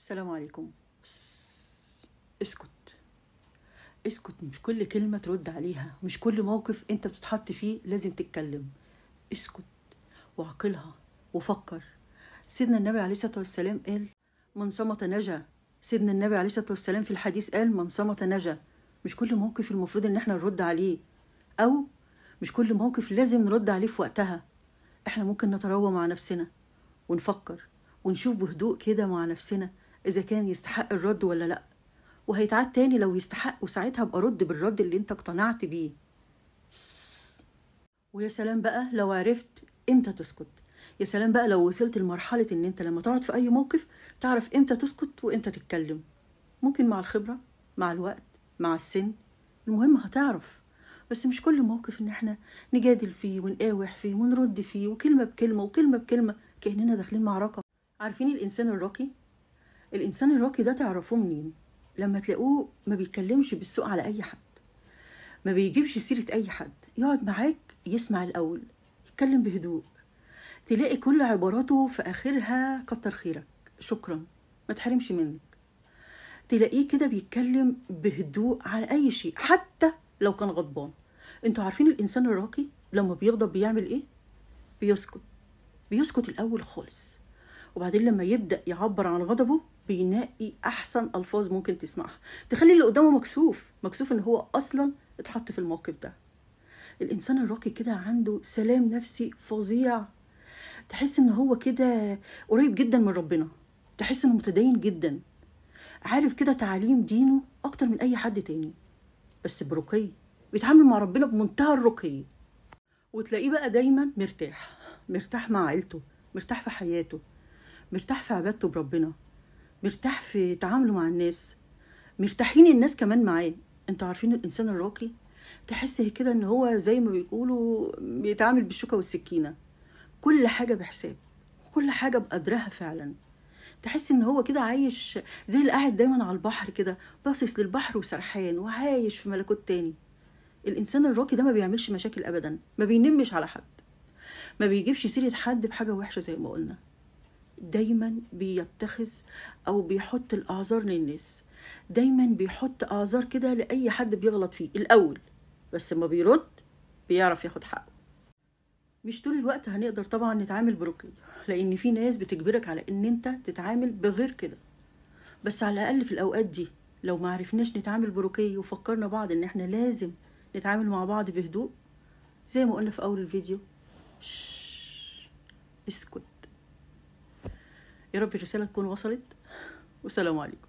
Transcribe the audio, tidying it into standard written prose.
السلام عليكم. اسكت اسكت، مش كل كلمة ترد عليها، مش كل موقف انت بتتحط فيه لازم تتكلم. اسكت وعقلها وفكر. سيدنا النبي عليه الصلاة والسلام قال من صمت نجا. سيدنا النبي عليه الصلاة والسلام في الحديث قال من صمت نجا. مش كل موقف المفروض ان احنا نرد عليه، او مش كل موقف لازم نرد عليه في وقتها. احنا ممكن نتروى مع نفسنا ونفكر ونشوف بهدوء كده مع نفسنا إذا كان يستحق الرد ولا لأ، وهيتعاد تاني لو يستحق، وساعتها ابقى رد بالرد اللي انت اقتنعت بيه. ويا سلام بقى لو عرفت امتى تسكت. يا سلام بقى لو وصلت لمرحلة ان انت لما تقعد في اي موقف تعرف امتى تسكت وامتى تتكلم. ممكن مع الخبرة، مع الوقت، مع السن، المهم هتعرف. بس مش كل موقف ان احنا نجادل فيه ونقاوح فيه ونرد فيه وكلمة بكلمة وكلمة بكلمة كأننا داخلين معركة. عارفين الإنسان الراقي؟ الإنسان الراقي ده تعرفوه منين؟ لما تلاقوه ما بيتكلمش بالسوء على أي حد، ما بيجيبش سيرة أي حد، يقعد معاك يسمع الأول، يتكلم بهدوء، تلاقي كل عباراته في آخرها كتر خيرك، شكرا، ما تحرمش منك. تلاقيه كده بيتكلم بهدوء على أي شيء حتى لو كان غضبان. انتوا عارفين الإنسان الراقي لما بيغضب بيعمل إيه؟ بيسكت. بيسكت الأول خالص، وبعدين لما يبدأ يعبر عن غضبه بينقي أحسن ألفاظ ممكن تسمعها تخلي اللي قدامه مكسوف إن هو أصلا اتحط في الموقف ده. الإنسان الراقي كده عنده سلام نفسي فظيع، تحس إن هو كده قريب جدا من ربنا، تحس إنه متدين جدا، عارف كده تعاليم دينه أكتر من أي حد تاني، بس برقي، بيتعامل مع ربنا بمنتهى الرقي. وتلاقيه بقى دايما مرتاح مع عيلته، مرتاح في حياته، مرتاح في عبادته بربنا، مرتاح في تعامله مع الناس، مرتاحين الناس كمان معاه. انتوا عارفين الانسان الراقي تحس كده ان هو زي ما بيقولوا بيتعامل بالشوكة والسكينة، كل حاجة بحساب، كل حاجة بقدرها فعلا. تحس ان هو كده عايش زي اللي قاعد دايما على البحر كده، باصص للبحر وسرحان وعايش في ملكوت تاني. الانسان الراقي ده ما بيعملش مشاكل ابدا، ما بينمش على حد، ما بيجيبش سيرة حد بحاجة وحشة زي ما قلنا، دايما بيتخذ او بيحط الاعذار للناس، دايما بيحط اعذار كده لاي حد بيغلط فيه الاول، بس ما بيرد بيعرف ياخد حقه. مش طول الوقت هنقدر طبعا نتعامل برقي، لان في ناس بتجبرك على ان انت تتعامل بغير كده، بس على الاقل في الاوقات دي لو ما عرفناش نتعامل برقي وفكرنا بعض ان احنا لازم نتعامل مع بعض بهدوء زي ما قلنا في اول الفيديو، اسكت. يا رب الرسالة تكون وصلت، والسلام عليكم.